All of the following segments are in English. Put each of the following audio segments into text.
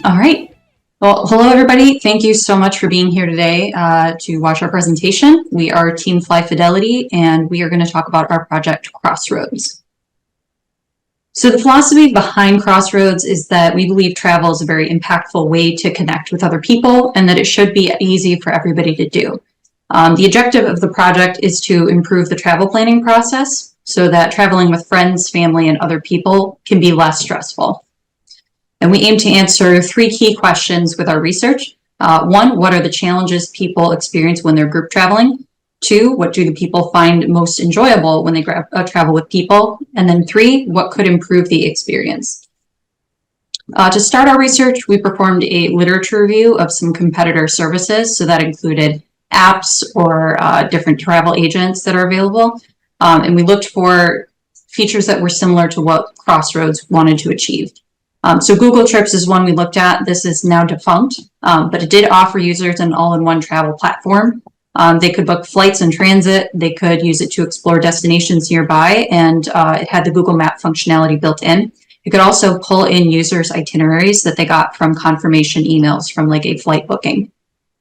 All right. Well, hello, everybody. Thank you so much for being here today to watch our presentation. We are Team Fly Fidelity, and we are going to talk about our project Crossroads. So the philosophy behind Crossroads is that we believe travel is a very impactful way to connect with other people and that it should be easy for everybody to do. The objective of the project is to improve the travel planning process so that traveling with friends, family, and other people can be less stressful. And we aim to answer 3 key questions with our research. 1, what are the challenges people experience when they're group traveling? 2, what do the people find most enjoyable when they travel with people? And then 3, what could improve the experience? To start our research, we performed a literature review of some competitor services. So that included apps or different travel agents that are available. And we looked for features that were similar to what Crossroads wanted to achieve. So Google Trips is one we looked at. This is now defunct, but it did offer users an all-in-one travel platform. They could book flights in transit. They could use it to explore destinations nearby, and it had the Google Map functionality built in. You could also pull in users' itineraries that they got from confirmation emails from like a flight booking.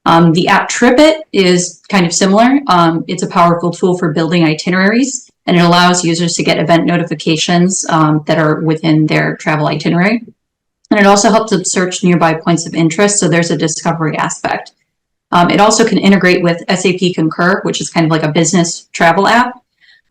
The app TripIt is kind of similar. It's a powerful tool for building itineraries, and it allows users to get event notifications that are within their travel itinerary. And it also helps them search nearby points of interest, so there's a discovery aspect. It also can integrate with SAP Concur, which is kind of like a business travel app.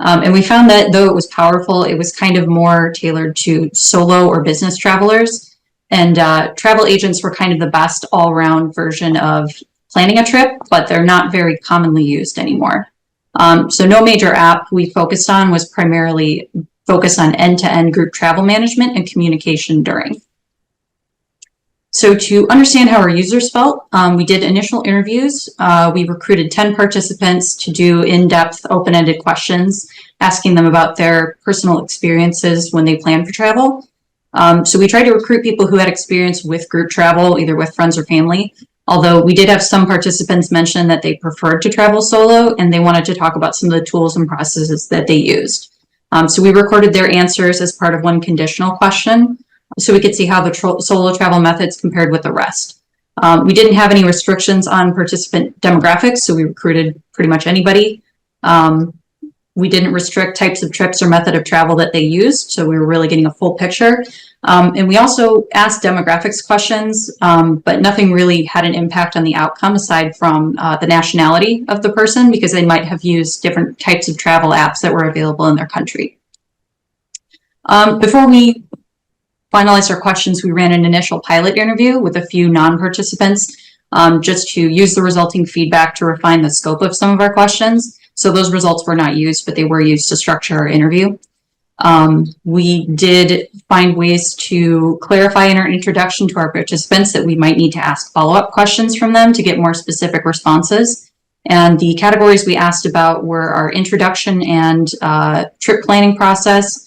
And we found that though it was powerful, it was kind of more tailored to solo or business travelers. And travel agents were kind of the best all-around version of planning a trip, but they're not very commonly used anymore. So no major app we focused on was primarily focused on end-to-end group travel management and communication during. So to understand how our users felt, we did initial interviews. We recruited 10 participants to do in-depth, open-ended questions, asking them about their personal experiences when they plan for travel. So we tried to recruit people who had experience with group travel, either with friends or family, although we did have some participants mention that they preferred to travel solo and they wanted to talk about some of the tools and processes that they used. So we recorded their answers as part of one conditional question, so we could see how the solo travel methods compared with the rest. We didn't have any restrictions on participant demographics, so we recruited pretty much anybody. We didn't restrict types of trips or method of travel that they used, so we were really getting a full picture. And we also asked demographics questions, but nothing really had an impact on the outcome aside from the nationality of the person, because they might have used different types of travel apps that were available in their country. Before we finalized our questions, we ran an initial pilot interview with a few non-participants just to use the resulting feedback to refine the scope of some of our questions. So those results were not used, but they were used to structure our interview. We did find ways to clarify in our introduction to our participants that we might need to ask follow-up questions from them to get more specific responses. And the categories we asked about were our introduction and trip planning process,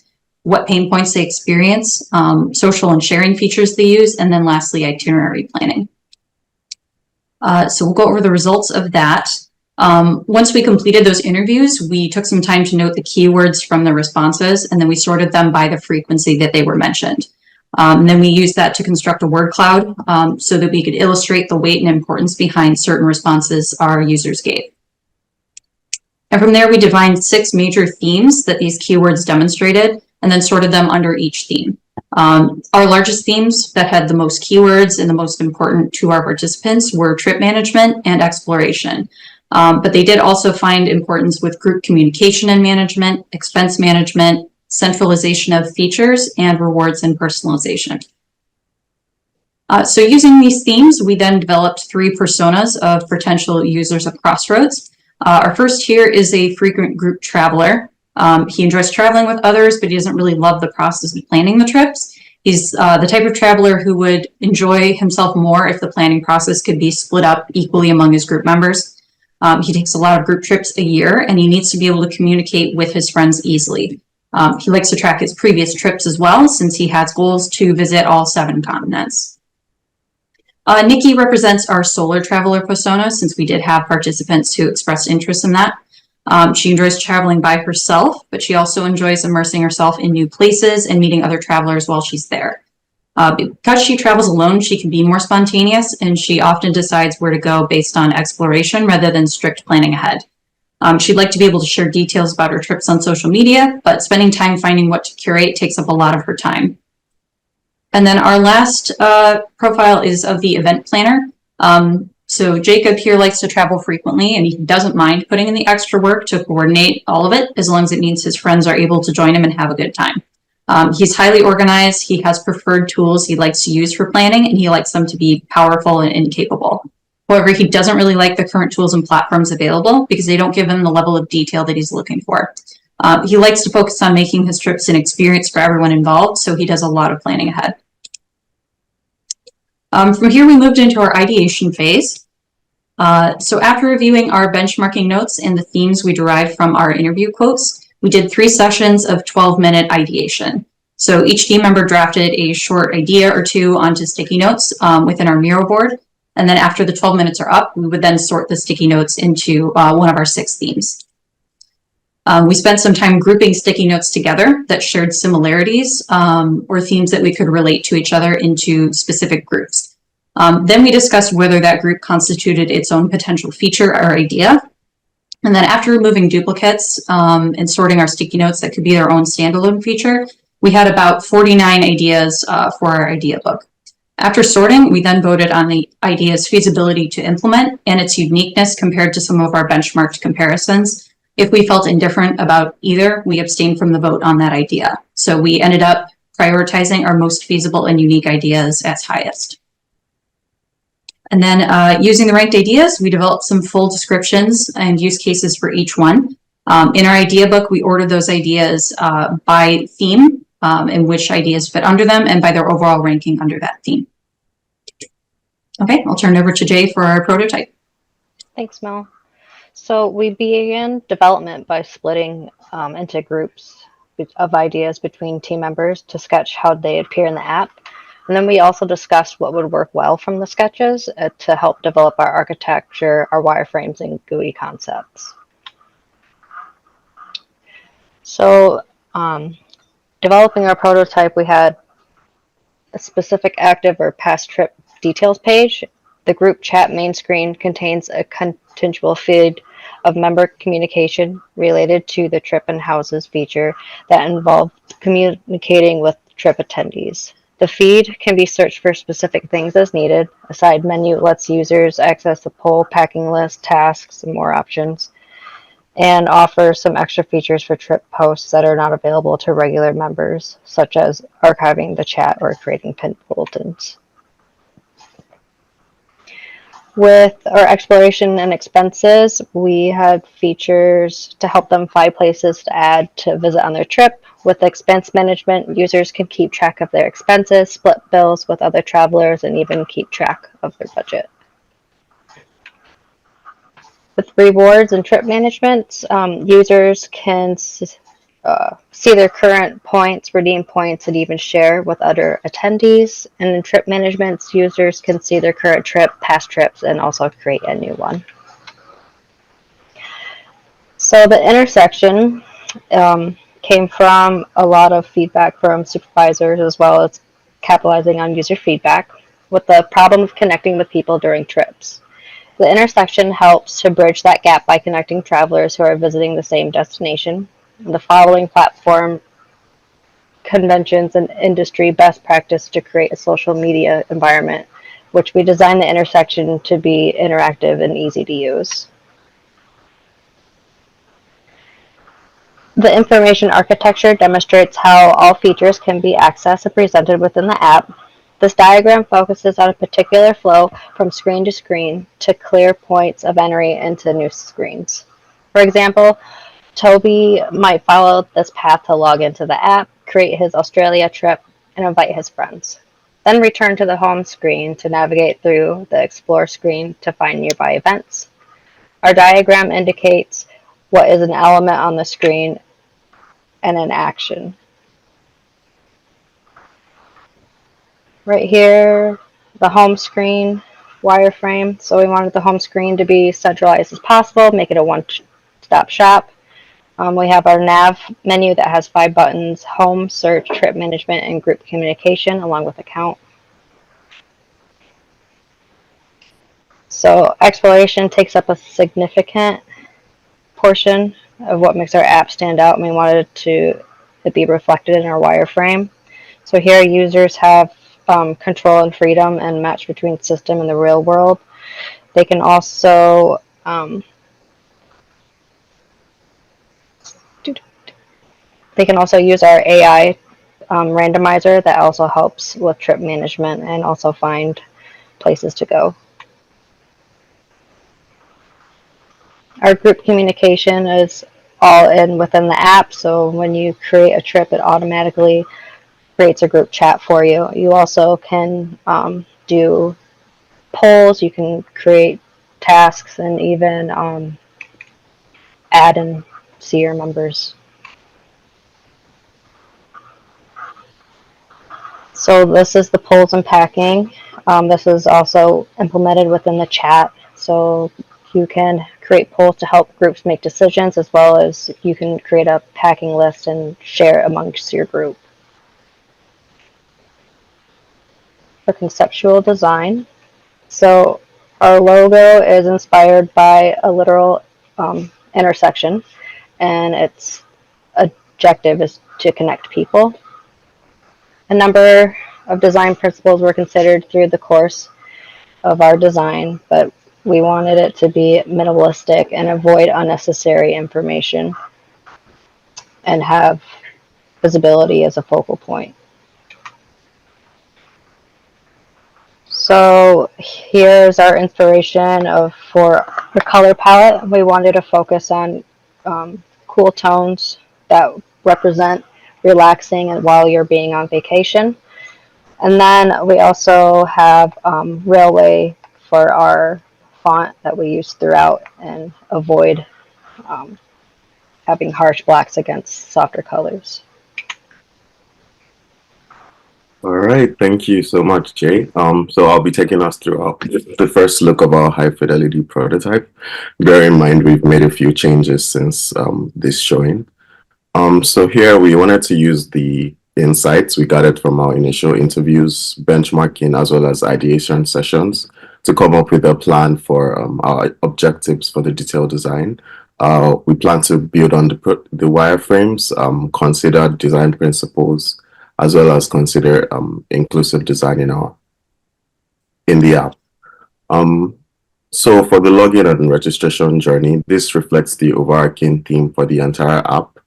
what pain points they experience, social and sharing features they use, and then lastly, itinerary planning. So we'll go over the results of that. Once we completed those interviews, we took some time to note the keywords from the responses, and then we sorted them by the frequency that they were mentioned. And then we used that to construct a word cloud so that we could illustrate the weight and importance behind certain responses our users gave. And from there, we defined 6 major themes that these keywords demonstrated, and then sorted them under each theme. Our largest themes that had the most keywords and the most important to our participants were trip management and exploration. But they did also find importance with group communication and management, expense management, centralization of features, and rewards and personalization. So using these themes, we then developed 3 personas of potential users of Crossroads. Our first here is a frequent group traveler. He enjoys traveling with others, but he doesn't really love the process of planning the trips. He's the type of traveler who would enjoy himself more if the planning process could be split up equally among his group members. He takes a lot of group trips a year, and he needs to be able to communicate with his friends easily. He likes to track his previous trips as well, since he has goals to visit all 7 continents. Nikki represents our solo traveler persona, since we did have participants who expressed interest in that. She enjoys traveling by herself, but she also enjoys immersing herself in new places and meeting other travelers while she's there. Because she travels alone, she can be more spontaneous, and she often decides where to go based on exploration rather than strict planning ahead. She'd like to be able to share details about her trips on social media, but spending time finding what to curate takes up a lot of her time. And then our last profile is of the event planner. So Jacob here likes to travel frequently, and he doesn't mind putting in the extra work to coordinate all of it, as long as it means his friends are able to join him and have a good time. He's highly organized. He has preferred tools he likes to use for planning, and he likes them to be powerful and capable. However, he doesn't really like the current tools and platforms available because they don't give him the level of detail that he's looking for. He likes to focus on making his trips an experience for everyone involved, so he does a lot of planning ahead. From here, we moved into our ideation phase. So after reviewing our benchmarking notes and the themes we derived from our interview quotes, we did 3 sessions of 12-minute ideation. So each team member drafted a short idea or 2 onto sticky notes within our Miro board. And then after the 12 minutes are up, we would then sort the sticky notes into one of our 6 themes. We spent some time grouping sticky notes together that shared similarities or themes that we could relate to each other into specific groups. Then we discussed whether that group constituted its own potential feature or idea. And then after removing duplicates and sorting our sticky notes that could be their own standalone feature, we had about 49 ideas for our idea book. After sorting, we then voted on the idea's feasibility to implement and its uniqueness compared to some of our benchmarked comparisons. If we felt indifferent about either, we abstained from the vote on that idea. So we ended up prioritizing our most feasible and unique ideas as highest. And then using the ranked ideas, we developed some full descriptions and use cases for each one. In our idea book, we ordered those ideas by theme and which ideas fit under them and by their overall ranking under that theme. Okay, I'll turn it over to Jay for our prototype. Thanks, Mel. So we began development by splitting into groups of ideas between team members to sketch how they appear in the app. And then we also discussed what would work well from the sketches to help develop our architecture, our wireframes, and GUI concepts. So developing our prototype, we had a specific active or past trip details page. The group chat main screen contains a contextual feed of member communication related to the trip and houses feature that involved communicating with trip attendees. The feed can be searched for specific things as needed. A side menu lets users access the poll, packing list, tasks, and more options, and offers some extra features for trip posts that are not available to regular members, such as archiving the chat or creating pinned bulletins. With our exploration and expenses, we had features to help them find places to add to visit on their trip. With expense management, users can keep track of their expenses, split bills with other travelers, and even keep track of their budget. With rewards and trip management, users can see their current points, redeem points, and even share with other attendees. And in trip management, users can see their current trip, past trips, and also create a new one. So the intersection came from a lot of feedback from supervisors as well as capitalizing on user feedback with the problem of connecting with people during trips. The intersection helps to bridge that gap by connecting travelers who are visiting the same destination. The following platform conventions and industry best practice to create a social media environment, which we designed the intersection to be interactive and easy to use. The information architecture demonstrates how all features can be accessed and presented within the app. This diagram focuses on a particular flow from screen to screen to clear points of entry into new screens. For example, Toby might follow this path to log into the app, create his Australia trip, and invite his friends. Then return to the home screen to navigate through the Explore screen to find nearby events. Our diagram indicates what is an element on the screen and an action. Right here, the home screen wireframe. So we wanted the home screen to be centralized as possible, make it a one-stop shop. We have our nav menu that has 5 buttons: home, search, trip management, and group communication, along with account. So exploration takes up a significant portion of what makes our app stand out, and we wanted to be reflected in our wireframe. So here users have control and freedom and match between system and the real world. They can also use our AI randomizer that also helps with trip management and also find places to go. Our group communication is all within the app, so when you create a trip, it automatically creates a group chat for you. You also can do polls, you can create tasks, and even add and see your members. So this is the polls and packing. This is also implemented within the chat, so you can create polls to help groups make decisions, as well as you can create a packing list and share it amongst your group. For conceptual design, so our logo is inspired by a literal intersection, and its objective is to connect people. A number of design principles were considered through the course of our design, but we wanted it to be minimalistic and avoid unnecessary information and have visibility as a focal point. So here's our inspiration for the color palette. We wanted to focus on cool tones that represent relaxing and while you're being on vacation. And then we also have Railway for our font that we use throughout and avoid having harsh blacks against softer colors. All right, thank you so much, Jay. So I'll be taking us through the first look of our high fidelity prototype. Bear in mind, we've made a few changes since this showing. So here we wanted to use the insights we gathered from our initial interviews, benchmarking, as well as ideation sessions to come up with a plan for our objectives for the detailed design. We plan to build on the wireframes, consider design principles, as well as consider inclusive design in the app. So for the login and registration journey, this reflects the overarching theme for the entire app.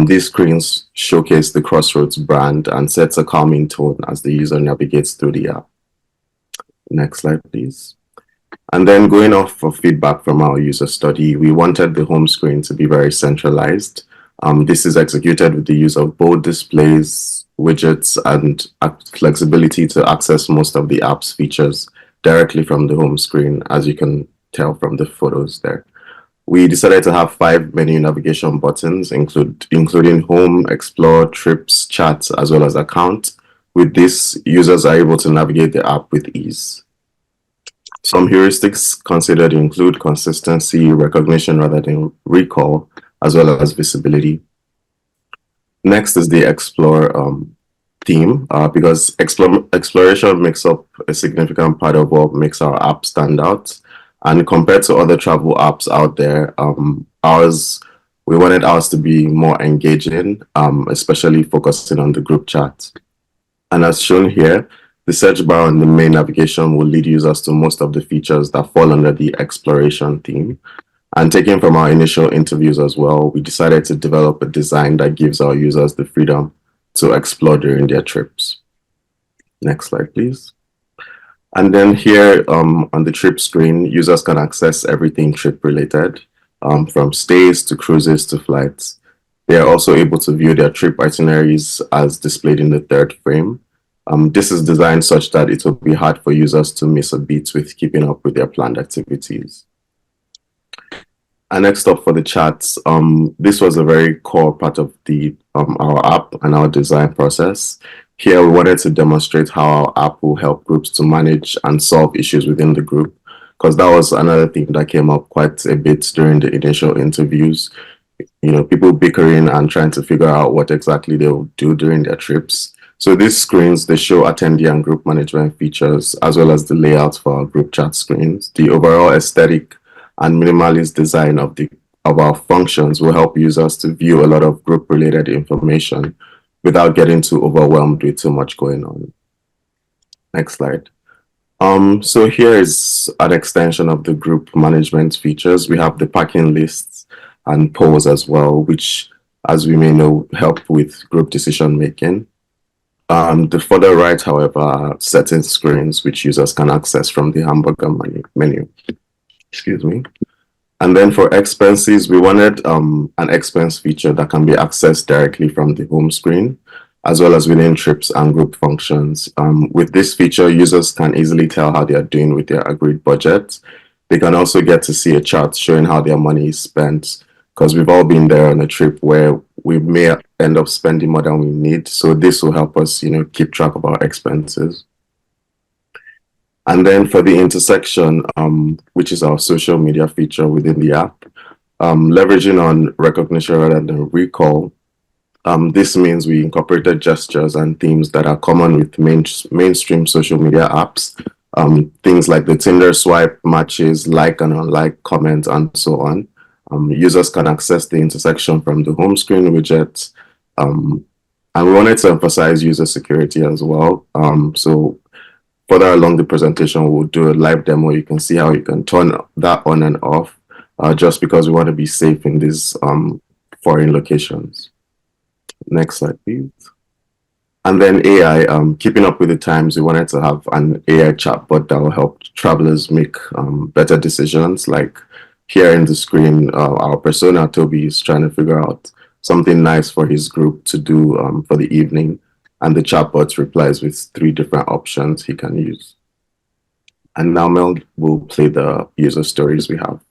These screens showcase the Crossroads brand and sets a calming tone as the user navigates through the app. Next slide, please. And then going off of feedback from our user study, we wanted the home screen to be very centralized. This is executed with the use of bold displays, widgets, and flexibility to access most of the app's features directly from the home screen, as you can tell from the photos there. We decided to have 5 menu navigation buttons, including home, explore, trips, chat, as well as account. With this, users are able to navigate the app with ease. Some heuristics considered include consistency, recognition rather than recall, as well as visibility. Next is the explore theme, because exploration makes up a significant part of what makes our app stand out. And compared to other travel apps out there, we wanted ours to be more engaging, especially focusing on the group chat. And as shown here, the search bar on the main navigation will lead users to most of the features that fall under the exploration theme. And taken from our initial interviews as well, we decided to develop a design that gives our users the freedom to explore during their trips. Next slide, please. And then here on the trip screen, users can access everything trip related, from stays to cruises to flights. They are also able to view their trip itineraries as displayed in the third frame. This is designed such that it will be hard for users to miss a beat with keeping up with their planned activities. And next up for the chats, this was a very core part of our app and our design process. Here, we wanted to demonstrate how our app will help groups to manage and solve issues within the group, because that was another thing that came up quite a bit during the initial interviews. people bickering and trying to figure out what exactly they will do during their trips. So these screens, they show attendee and group management features, as well as the layout for our group chat screens. The overall aesthetic and minimalist design of our functions will help users to view a lot of group-related information without getting too overwhelmed with too much going on. Next slide. So here is an extension of the group management features. We have the packing lists and polls as well, which, as we may know, help with group decision making. The further right, however, are setting screens which users can access from the hamburger menu. Excuse me. And then for expenses, we wanted an expense feature that can be accessed directly from the home screen, as well as within trips and group functions. With this feature, users can easily tell how they are doing with their agreed budget. They can also get to see a chart showing how their money is spent, because we've all been there on a trip where we may end up spending more than we need. So this will help us, keep track of our expenses. And then for the intersection, which is our social media feature within the app, leveraging on recognition rather than recall, this means we incorporated gestures and themes that are common with mainstream social media apps, things like the Tinder swipe, matches, like and unlike, comment, and so on. Users can access the intersection from the home screen widget, and we wanted to emphasize user security as well. So further along the presentation, we'll do a live demo. You can see how you can turn that on and off, just because we want to be safe in these foreign locations. Next slide, please. And then AI, keeping up with the times, we wanted to have an AI chatbot that will help travelers make better decisions. Like here in the screen, our persona, Toby, is trying to figure out something nice for his group to do for the evening. And the chatbot replies with 3 different options he can use. And now Mel will play the user stories we have.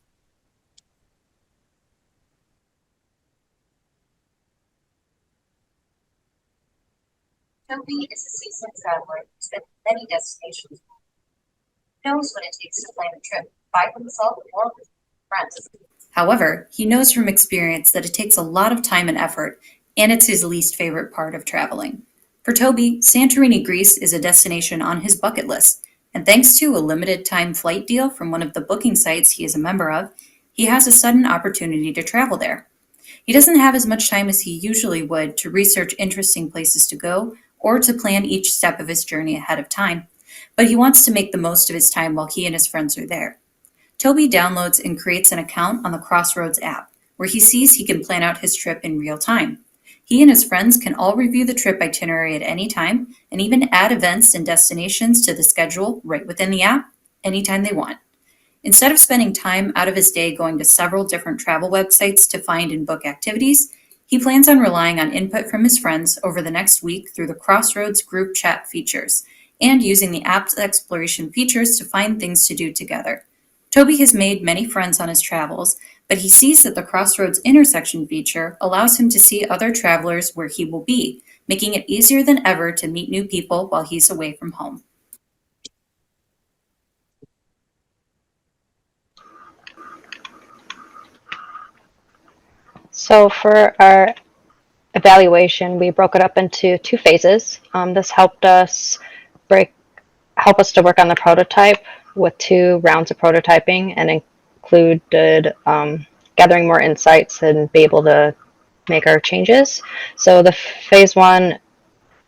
Toby is a seasoned traveler who's been to many destinations. He knows what it takes to plan a trip by himself or with friends. However, he knows from experience that it takes a lot of time and effort, and it's his least favorite part of traveling. For Toby, Santorini, Greece is a destination on his bucket list, and thanks to a limited time flight deal from one of the booking sites he is a member of, he has a sudden opportunity to travel there. He doesn't have as much time as he usually would to research interesting places to go or to plan each step of his journey ahead of time, but he wants to make the most of his time while he and his friends are there. Toby downloads and creates an account on the Crossroads app, where he sees he can plan out his trip in real time. He and his friends can all review the trip itinerary at any time and even add events and destinations to the schedule right within the app anytime they want. Instead of spending time out of his day going to several different travel websites to find and book activities, he plans on relying on input from his friends over the next week through the Crossroads group chat features and using the app's exploration features to find things to do together. Toby has made many friends on his travels, but he sees that the Crossroads intersection feature allows him to see other travelers where he will be, making it easier than ever to meet new people while he's away from home. So for our evaluation, we broke it up into 2 phases. This helped us to work on the prototype with 2 rounds of prototyping, and included gathering more insights and be able to make our changes. So the phase 1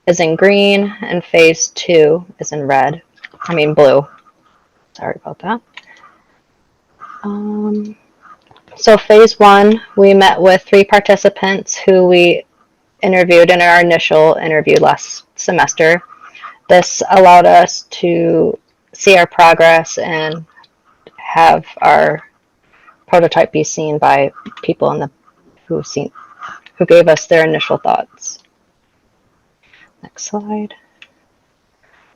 is in green and phase 2 is in blue. Sorry about that. So phase 1, we met with 3 participants who we interviewed in our initial interview last semester. This allowed us to see our progress and have our prototype be seen by people who gave us their initial thoughts. Next slide.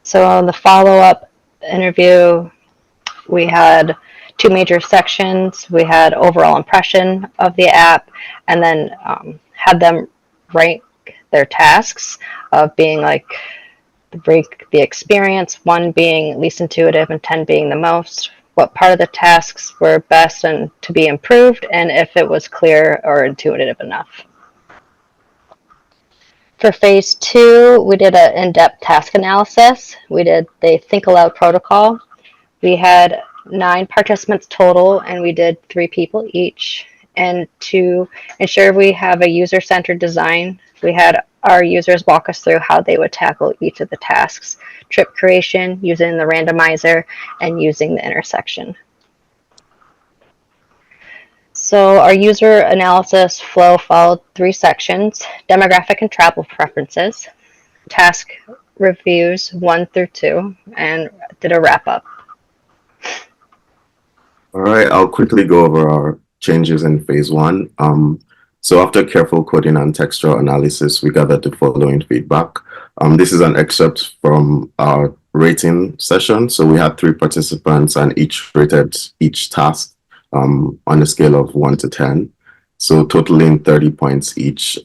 So in the follow-up interview, we had 2 major sections. We had overall impression of the app, and then had them rank their tasks of being rank the experience, 1 being least intuitive and 10 being the most. what part of the tasks were best and to be improved, and if it was clear or intuitive enough. For phase 2, we did an in-depth task analysis. We did the Think Aloud protocol. We had 9 participants total, and we did 3 people each. And to ensure we have a user-centered design, we had our users walk us through how they would tackle each of the tasks: trip creation, using the randomizer, and using the intersection. So our user analysis flow followed 3 sections: demographic and travel preferences, task reviews 1 through 2, and did a wrap-up. All right, I'll quickly go over our changes in phase 1. So after careful coding and textual analysis, we gathered the following feedback. This is an excerpt from our rating session. So we had 3 participants and each rated each task on a scale of 1 to 10. So totaling 30 points each.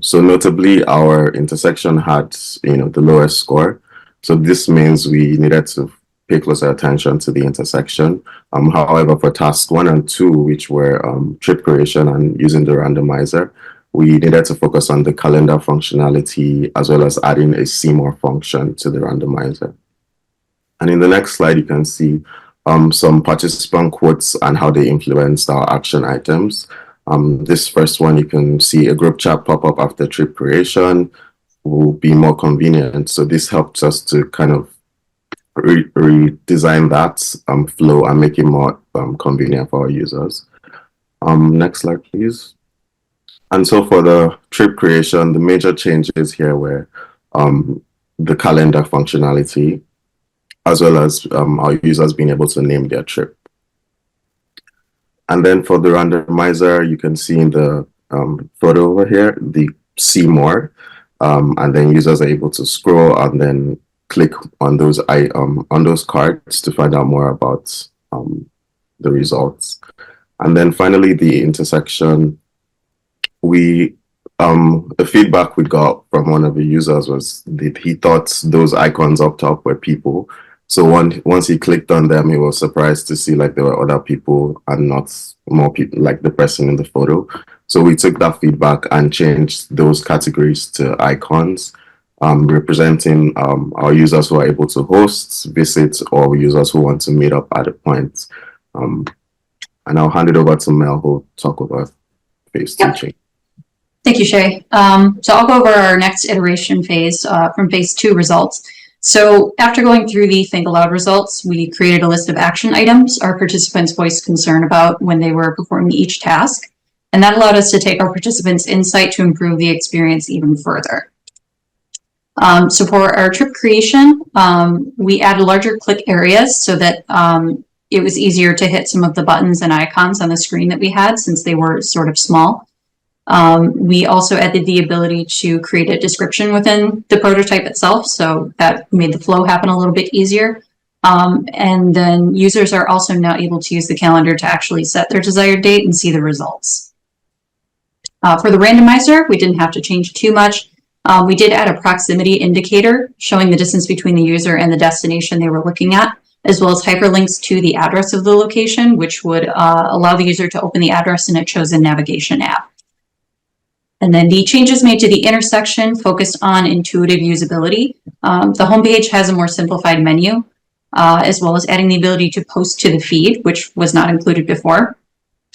So notably, our intersection had, the lowest score. So this means we needed to pay closer attention to the intersection. However, for tasks 1 and 2, which were trip creation and using the randomizer, we needed to focus on the calendar functionality as well as adding a see more function to the randomizer. And in the next slide, you can see some participant quotes and how they influenced our action items. This first one, you can see a group chat pop up after trip creation will be more convenient. So this helps us to kind of redesign that flow and make it more convenient for our users. Next slide, please. And so for the trip creation, the major changes here were the calendar functionality, as well as our users being able to name their trip. And then for the randomizer, you can see in the photo over here, the see more, and then users are able to scroll and then click on those cards to find out more about the results. And then finally, the intersection, the feedback we got from one of the users was that he thought those icons up top were people. So once he clicked on them, he was surprised to see like there were other people and not more people like the person in the photo. So we took that feedback and changed those categories to icons, representing our users who are able to host, visit, or users who want to meet up at a point. And I'll hand it over to Mel, who will talk about phase 2 change. Thank you, Shay. So I'll go over our next iteration phase from phase 2 results. So after going through the Think Aloud results, we created a list of action items our participants voiced concern about when they were performing each task. And that allowed us to take our participants' insight to improve the experience even further. So for our trip creation, we added larger click areas so that it was easier to hit some of the buttons and icons on the screen that we had since they were sort of small. We also added the ability to create a description within the prototype itself, so that made the flow happen a little bit easier. And then users are also now able to use the calendar to actually set their desired date and see the results. For the randomizer, we didn't have to change too much. We did add a proximity indicator showing the distance between the user and the destination they were looking at, as well as hyperlinks to the address of the location, which would allow the user to open the address in a chosen navigation app. And then the changes made to the intersection focused on intuitive usability. The homepage has a more simplified menu, as well as adding the ability to post to the feed, which was not included before.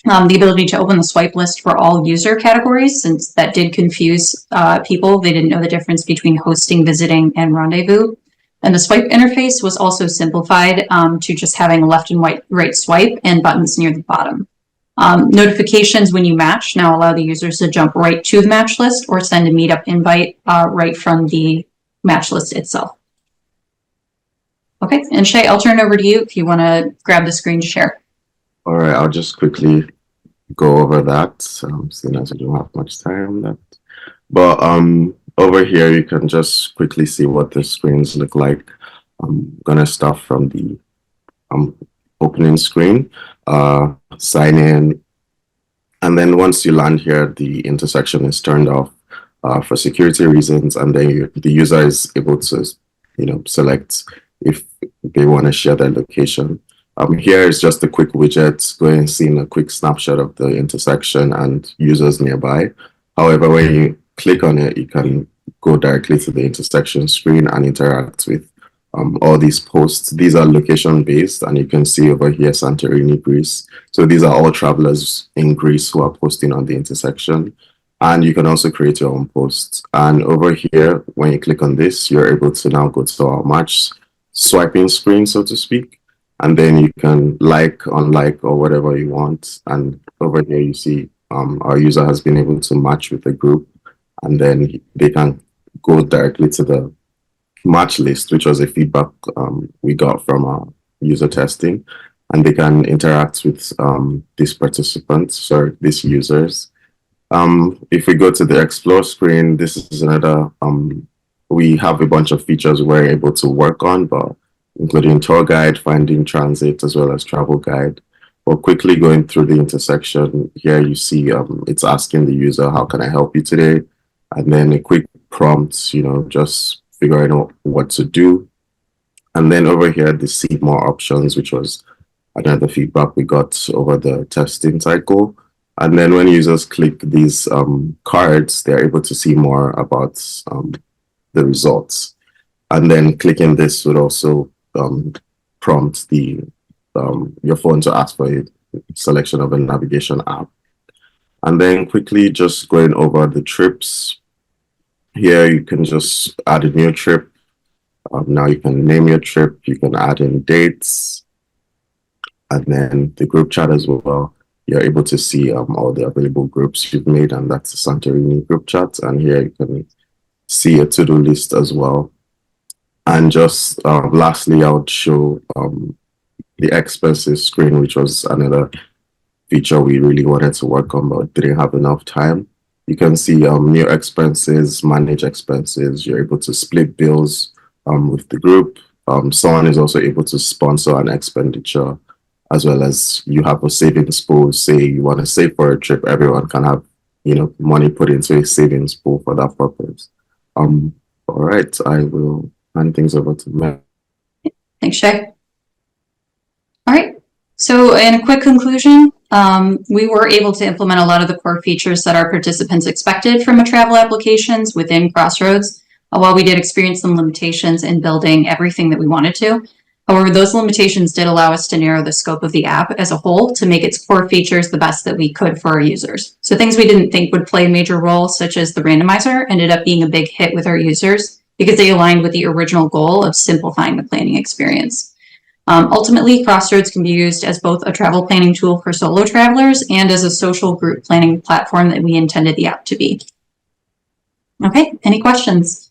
The ability to open the swipe list for all user categories, since that did confuse people. They didn't know the difference between hosting, visiting, and rendezvous. And the swipe interface was also simplified to just having a left and right swipe and buttons near the bottom. Notifications when you match now allow the users to jump right to the match list or send a meetup invite right from the match list itself. Okay, and Shay, I'll turn it over to you if you want to grab the screen to share. All right, I'll just quickly go over that, seeing as we don't have much time left. But over here, you can just quickly see what the screens look like. I'm gonna start from the opening screen, sign in, and then once you land here, the intersection is turned off for security reasons, and then the user is able to, select if they want to share their location. Here is just a quick widget going and seeing a quick snapshot of the intersection and users nearby. However, when you click on it, you can go directly to the intersection screen and interact with all these posts. These are location based, and you can see over here Santorini, Greece. So these are all travelers in Greece who are posting on the intersection. And you can also create your own posts. And over here, when you click on this, you're able to now go to our match swiping screen, so to speak. And then you can like, unlike, or whatever you want. And over here, you see our user has been able to match with the group. And then they can go directly to the match list, which was a feedback we got from our user testing. And they can interact with these participants, these users. If we go to the explore screen, this is another, we have a bunch of features we're able to work on, but including tour guide, finding transit, as well as travel guide. But quickly going through the intersection, here you see it's asking the user, how can I help you today? And then a quick prompt, just figuring out what to do. And then over here, the see more options, which was another feedback we got over the testing cycle. And then when users click these cards, they're able to see more about the results. And then clicking this would also prompt your phone to ask for a selection of a navigation app. And then quickly just going over the trips. Here you can just add a new trip. Now you can name your trip, you can add in dates, and then the group chat as well. You're able to see all the available groups you've made, and that's the Santorini group chat. And here you can see a to-do list as well. And just lastly, I would show the expenses screen, which was another feature we really wanted to work on, but didn't have enough time. You can see new expenses, manage expenses. You're able to split bills with the group. Someone is also able to sponsor an expenditure, as well as you have a savings pool. Say you want to save for a trip, everyone can have money put into a savings pool for that purpose. All right, I will hand things over to Matt. Thanks, Shay. All right. So in a quick conclusion, we were able to implement a lot of the core features that our participants expected from a travel applications within Crossroads, while we did experience some limitations in building everything that we wanted to. However, those limitations did allow us to narrow the scope of the app as a whole to make its core features the best that we could for our users. So things we didn't think would play a major role, such as the randomizer, ended up being a big hit with our users because they aligned with the original goal of simplifying the planning experience. Ultimately, Crossroads can be used as both a travel planning tool for solo travelers and as a social group planning platform that we intended the app to be. Okay, any questions?